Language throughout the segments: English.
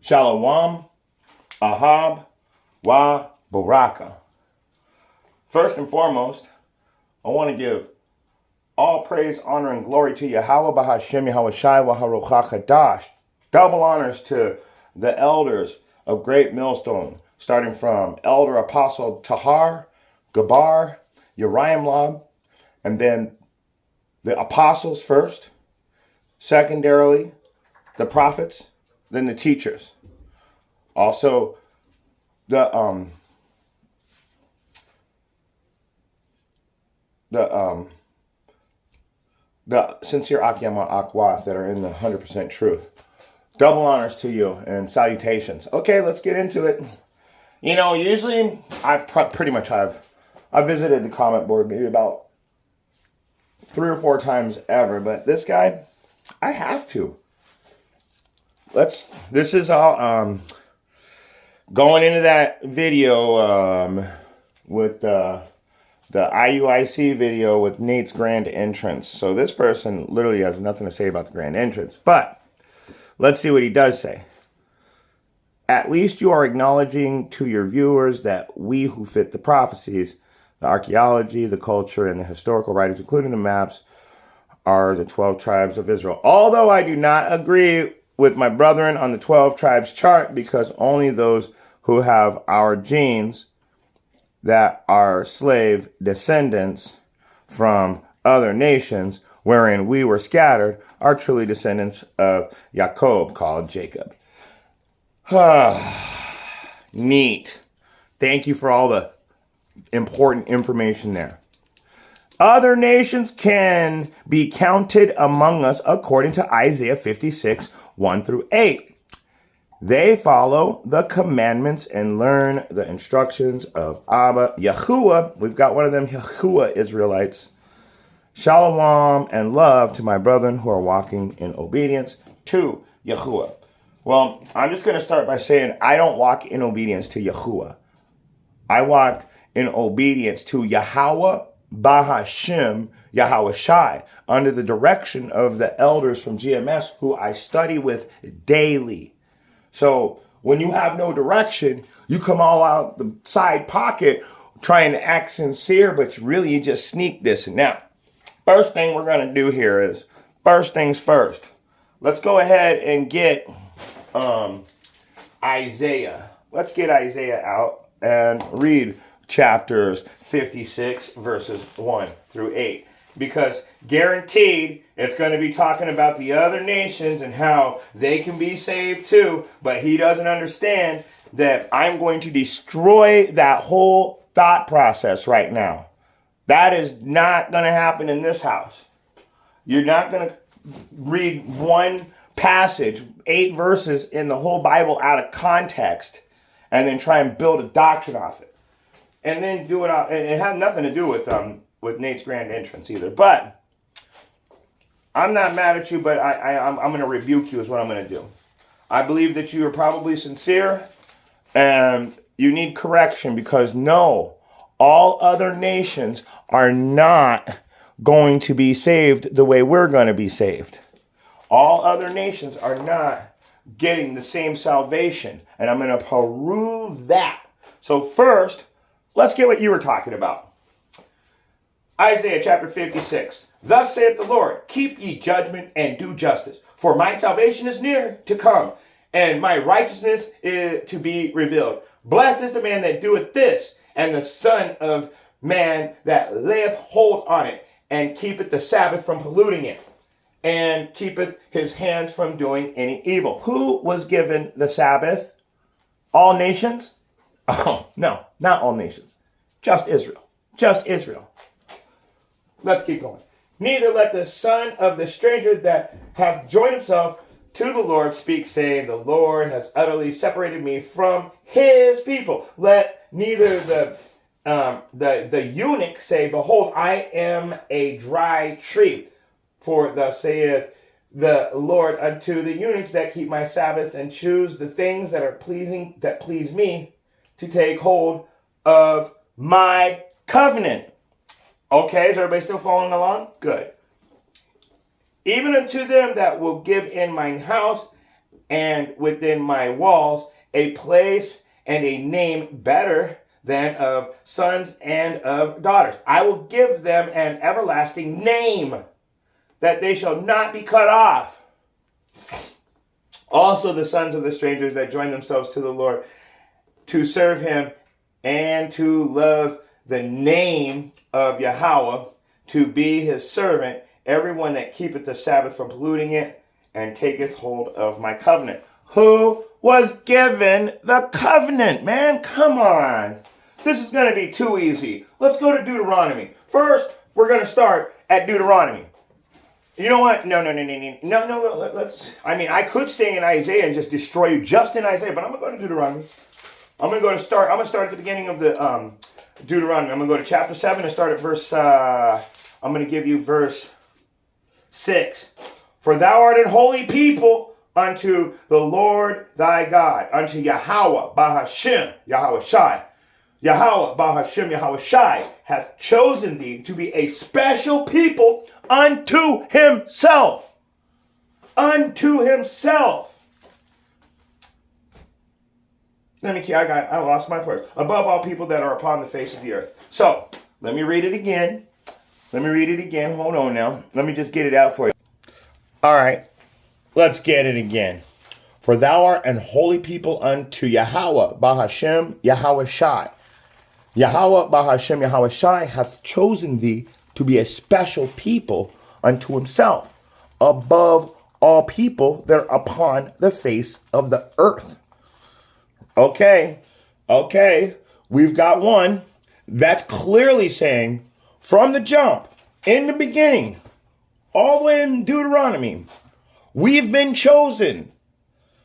Shalom, Ahab, Wa, Baraka. First and foremost, I want to give all praise, honor, and glory to Yahweh Bahashem Yahweh Shai Waharocha Chadash. Double honors to the elders of Great Millstone, starting from Elder Apostle Tahar, Gabar, Uriam Lab, and then the apostles first, secondarily the prophets, then the teachers. Also, the sincere Akyama Akwa that are in the 100% truth. Double honors to you and salutations. Okay, let's get into it. You know, usually I've visited the comment board maybe about 3 or 4 times ever, but this guy, I have to. This is all going into that video with the IUIC video with Nate's grand entrance. So this person literally has nothing to say about the grand entrance, but let's see what he does say. At least you are acknowledging to your viewers that we who fit the prophecies, the archaeology, the culture, and the historical writings, including the maps, are the 12 tribes of Israel. Although I do not agree with my brethren on the 12 tribes chart, because only those who have our genes that are slave descendants from other nations wherein we were scattered are truly descendants of Jacob, called Jacob. Neat. Thank you for all the important information there. Other nations can be counted among us according to Isaiah 56, 1 through 8. They follow the commandments and learn the instructions of Abba Yahuwah. We've got one of them Yahuwah Israelites. Shalom and love to my brethren who are walking in obedience to Yahuwah. Well, I'm just going to start by saying I don't walk in obedience to Yahuwah. I walk in obedience to Yahweh Bahashem Yahweh Shai, under the direction of the elders from GMS who I study with daily. So when you have no direction, you come all out the side pocket trying to act sincere, but really you just sneak this. Now, first thing we're going to do here is, first things first. Let's go ahead and get Isaiah. Let's get Isaiah out and read chapters 56, verses 1 through 8. Because guaranteed, it's going to be talking about the other nations and how they can be saved too. But he doesn't understand that I'm going to destroy that whole thought process right now. That is not going to happen in this house. You're not going to read one passage, 8 verses in the whole Bible out of context and then try and build a doctrine off it. And then do it out. And it had nothing to do with Nate's grand entrance either. But I'm not mad at you, but I'm going to rebuke you is what I'm going to do. I believe that you are probably sincere and you need correction, because no, all other nations are not going to be saved the way we're going to be saved. All other nations are not getting the same salvation. And I'm going to prove that. So first, let's get what you were talking about. Isaiah chapter 56. Thus saith the Lord, keep ye judgment and do justice, for my salvation is near to come, and my righteousness is to be revealed. Blessed is the man that doeth this, and the son of man that layeth hold on it, and keepeth the Sabbath from polluting it, and keepeth his hands from doing any evil. Who was given the Sabbath? All nations? Oh, no, not all nations. Just Israel. Just Israel. Let's keep going. Neither let the son of the stranger that hath joined himself to the Lord speak, saying, the Lord has utterly separated me from his people. Let neither the eunuch say, behold, I am a dry tree. For thus saith the Lord unto the eunuchs that keep my Sabbath and choose the things that are pleasing, that please me, to take hold of my covenant. Okay, is everybody still following along? Good. Even unto them that will give in mine house and within my walls a place and a name better than of sons and of daughters. I will give them an everlasting name, that they shall not be cut off. Also the sons of the strangers that join themselves to the Lord, to serve him and to love the name of Yahweh, to be his servant, everyone that keepeth the Sabbath from polluting it, and taketh hold of my covenant. Who was given the covenant, man? Come on. This is going to be too easy. Let's go to Deuteronomy. First, we're going to start at Deuteronomy. You know what? No. Let's. I mean, I could stay in Isaiah and just destroy you just in Isaiah, but I'm going to go to Deuteronomy. I'm going to start at the beginning of the Deuteronomy. I'm going to go to chapter 7 and start at verse. I'm going to give you verse 6. For thou art an holy people unto the Lord thy God, unto Yahweh, Bahashem, Yahweh Shai. Yahweh, Bahashem, Yahweh Shai, hath chosen thee to be a special people unto himself. Unto himself. I lost my place. Above all people that are upon the face of the earth. So, let me read it again. Hold on now. Let me just get it out for you. All right. Let's get it again. For thou art an holy people unto Yahweh, Bahashem, Yahweh Shai. Yahweh, Bahashem, Yahweh Shai hath chosen thee to be a special people unto himself, above all people that are upon the face of the earth. Okay, we've got one that's clearly saying from the jump, in the beginning, all the way in Deuteronomy, we've been chosen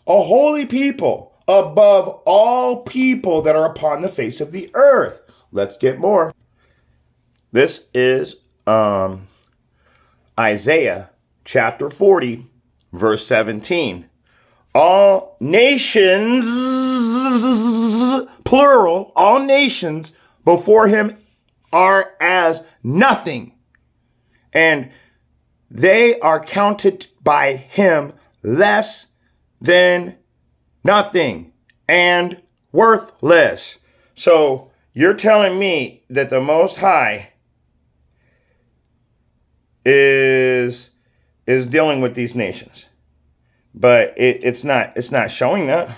a holy people above all people that are upon the face of the earth. Let's get more. This is Isaiah chapter 40, verse 17. All nations, plural, all nations before him are as nothing, and they are counted by him less than nothing and worthless. So you're telling me that the Most High is dealing with these nations, but it's not showing that.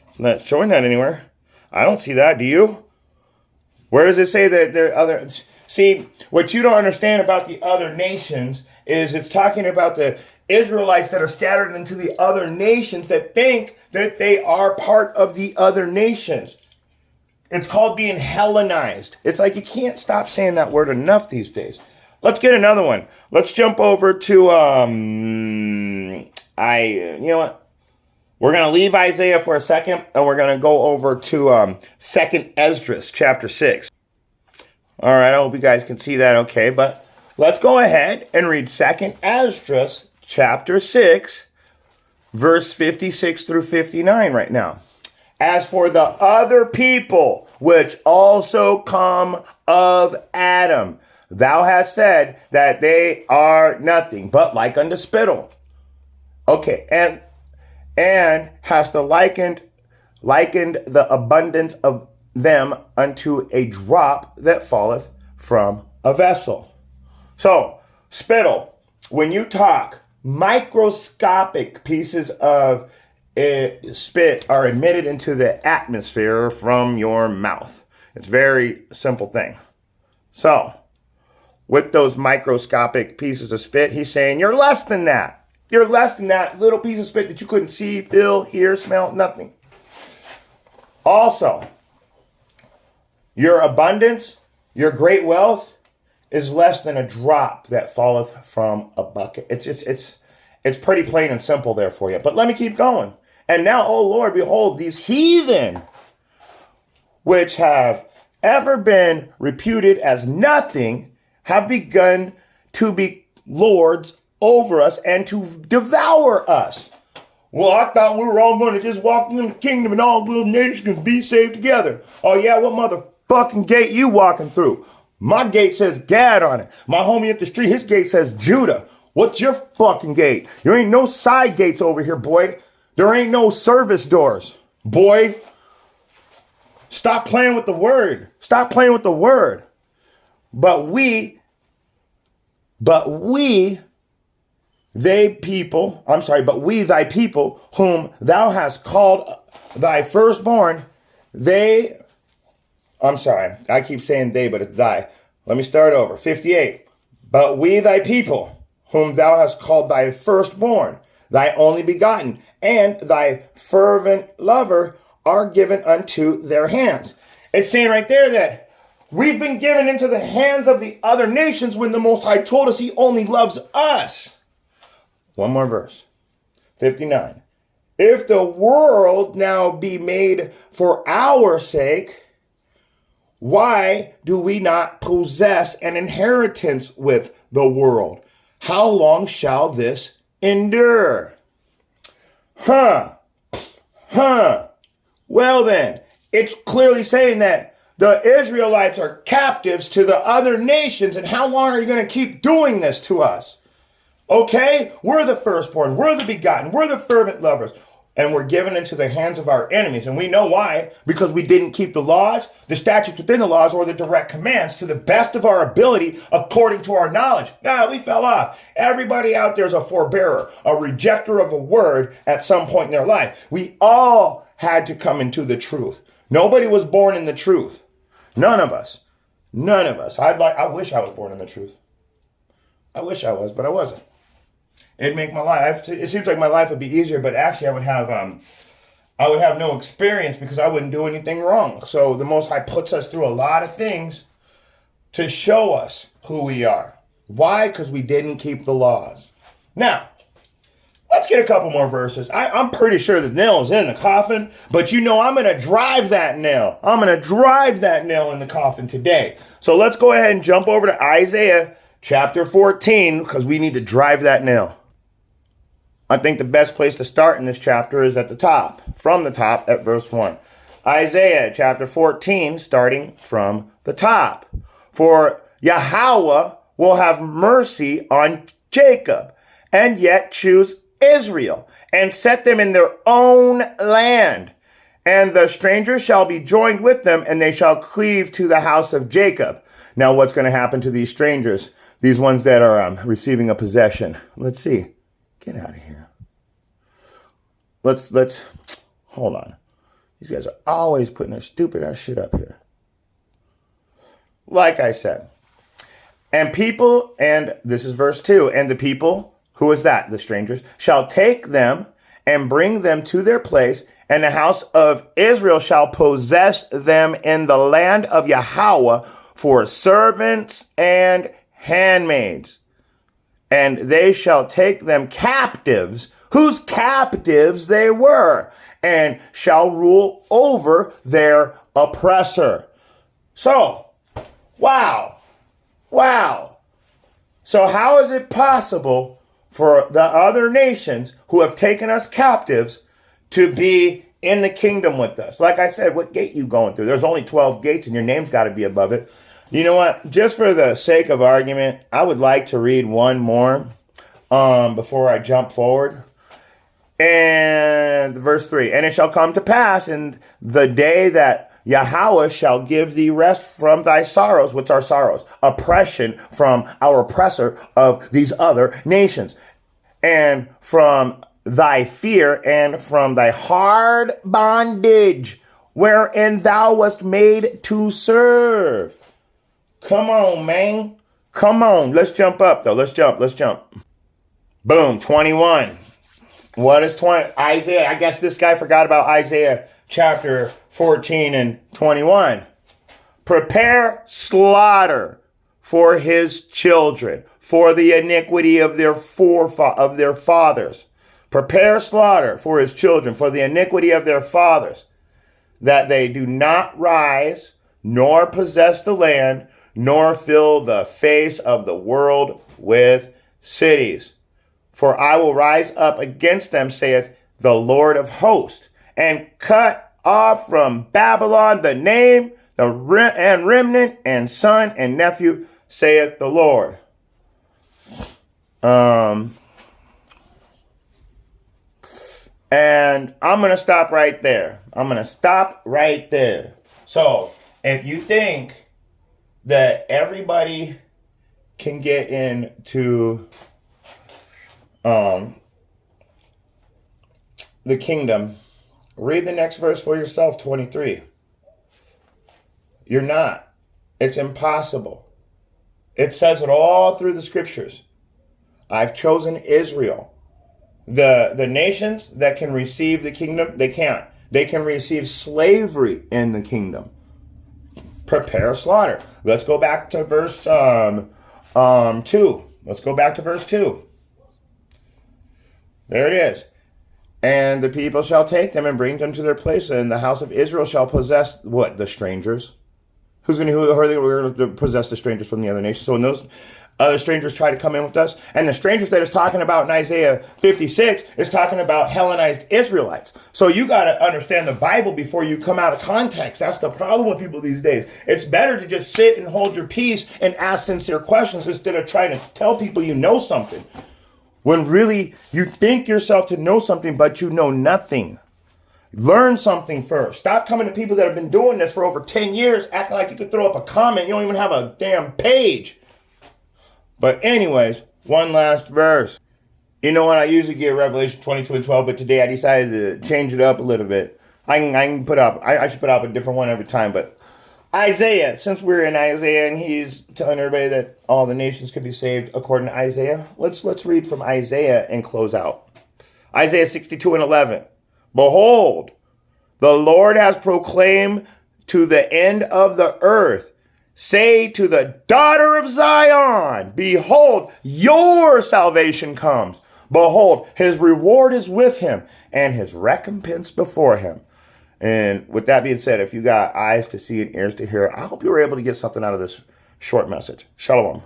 It's not showing that anywhere. I don't see that. Do you? Where does it say that there are other? See, what you don't understand about the other nations is it's talking about the Israelites that are scattered into the other nations that think that they are part of the other nations. It's called being Hellenized. It's like you can't stop saying that word enough these days. Let's get another one. Let's jump over to you know what? We're going to leave Isaiah for a second, and we're going to go over to 2nd Esdras chapter 6. All right, I hope you guys can see that okay, but let's go ahead and read 2nd Esdras chapter 6, verse 56 through 59 right now. As for the other people, which also come of Adam, thou hast said that they are nothing, but like unto spittle. Okay, and hast likened the abundance of them unto a drop that falleth from a vessel. So, spittle, when you talk, microscopic pieces of spit are emitted into the atmosphere from your mouth. It's a very simple thing. So, with those microscopic pieces of spit, he's saying you're less than that. You're less than that little piece of spit that you couldn't see, feel, hear, smell, nothing. Also, your abundance, your great wealth is less than a drop that falleth from a bucket. It's pretty plain and simple there for you. But let me keep going. And now, O Lord, behold, these heathen, which have ever been reputed as nothing, have begun to be lords over us and to devour us. Well, I thought we were all going to just walk in the kingdom and all little nations be saved together. Oh yeah, what motherfucking gate you walking through? My gate says Gad on it. My homie up the street, his gate says Judah. What's your fucking gate? There ain't no side gates over here, boy. There ain't no service doors. Boy, stop playing with the word. Stop playing with the word. But we, but we thy people, whom thou hast called thy firstborn, I keep saying they, but it's thy. Let me start over. 58. But we thy people, whom thou hast called thy firstborn, thy only begotten, and thy fervent lover are given unto their hands. It's saying right there that we've been given into the hands of the other nations when the Most High told us he only loves us. One more verse. 59. If the world now be made for our sake, why do we not possess an inheritance with the world? How long shall this endure? Well then, it's clearly saying that the Israelites are captives to the other nations, and how long are you going to keep doing this to us? Okay, we're the firstborn, we're the begotten, we're the fervent lovers, and we're given into the hands of our enemies. And we know why, because we didn't keep the laws, the statutes within the laws, or the direct commands to the best of our ability according to our knowledge. We fell off. Everybody out there is a forbearer, a rejecter of a word at some point in their life. We all had to come into the truth. Nobody was born in the truth. None of us. None of us. I wish I was born in the truth. I wish I was, but I wasn't. It'd make my life, it seems like my life would be easier, but actually I would have no experience because I wouldn't do anything wrong. So the Most High puts us through a lot of things to show us who we are. Why? Because we didn't keep the laws. Now, let's get a couple more verses. I'm pretty sure the nail is in the coffin, but I'm going to drive that nail. I'm going to drive that nail in the coffin today. So let's go ahead and jump over to Isaiah chapter 14 because we need to drive that nail. I think the best place to start in this chapter is at the top, from the top at verse 1. Isaiah chapter 14, starting from the top. For Yahweh will have mercy on Jacob, and yet choose Israel, and set them in their own land. And the strangers shall be joined with them, and they shall cleave to the house of Jacob. Now, what's going to happen to these strangers? These ones that are receiving a possession. Let's see. Get out of here. Let's hold on. These guys are always putting their stupid ass shit up here. Like I said. And people, and this is verse 2, and the people, who is that? The strangers, shall take them and bring them to their place, and the house of Israel shall possess them in the land of Yahweh for servants and handmaids. And they shall take them captives, whose captives they were, and shall rule over their oppressor. So, wow. So how is it possible for the other nations who have taken us captives to be in the kingdom with us? Like I said, what gate you going through? There's only 12 gates and your name's got to be above it. You know what? Just for the sake of argument, I would like to read one more before I jump forward. And verse 3, and it shall come to pass in the day that Yahweh shall give thee rest from thy sorrows. What's our sorrows? Oppression from our oppressor of these other nations. And from thy fear and from thy hard bondage, wherein thou wast made to serve. Come on, man. Come on. Let's jump up, though. Let's jump. Boom, 21. What is 20? Isaiah. I guess this guy forgot about Isaiah chapter 14 and 21. Prepare slaughter for his children, for the iniquity of their fathers. Prepare slaughter for his children, for the iniquity of their fathers, that they do not rise, nor possess the land, nor fill the face of the world with cities. For I will rise up against them, saith the Lord of hosts, and cut off from Babylon the name, and remnant, and son, and nephew, saith the Lord. And I'm going to stop right there. I'm going to stop right there. So if you think that everybody can get into the kingdom, read the next verse for yourself, 23. You're not. It's impossible. It says it all through the scriptures. I've chosen Israel. The nations that can receive the kingdom, they can't. They can receive slavery in the kingdom. Prepare slaughter. Let's go back to verse 2. Let's go back to verse 2. There it is. And the people shall take them and bring them to their place, and the house of Israel shall possess what? The strangers. Who are they going to possess the strangers from the other nations? So when those other strangers try to come in with us, and the strangers that it's talking about in Isaiah 56 is talking about Hellenized Israelites. So you got to understand the Bible before you come out of context. That's the problem with people these days. It's better to just sit and hold your peace and ask sincere questions instead of trying to tell people you know something, when really you think yourself to know something, but you know nothing. Learn something first. Stop coming to people that have been doing this for over 10 years, acting like you could throw up a comment. You don't even have a damn page. But anyways, one last verse. You know what? I usually get Revelation 22 and 12, but today I decided to change it up a little bit. I should put up a different one every time, but Isaiah, since we're in Isaiah and he's telling everybody that all the nations could be saved according to Isaiah, let's read from Isaiah and close out. Isaiah 62 and 11. Behold, the Lord has proclaimed to the end of the earth, say to the daughter of Zion, behold, your salvation comes. Behold, his reward is with him and his recompense before him. And with that being said, if you got eyes to see and ears to hear, I hope you were able to get something out of this short message. Shalom.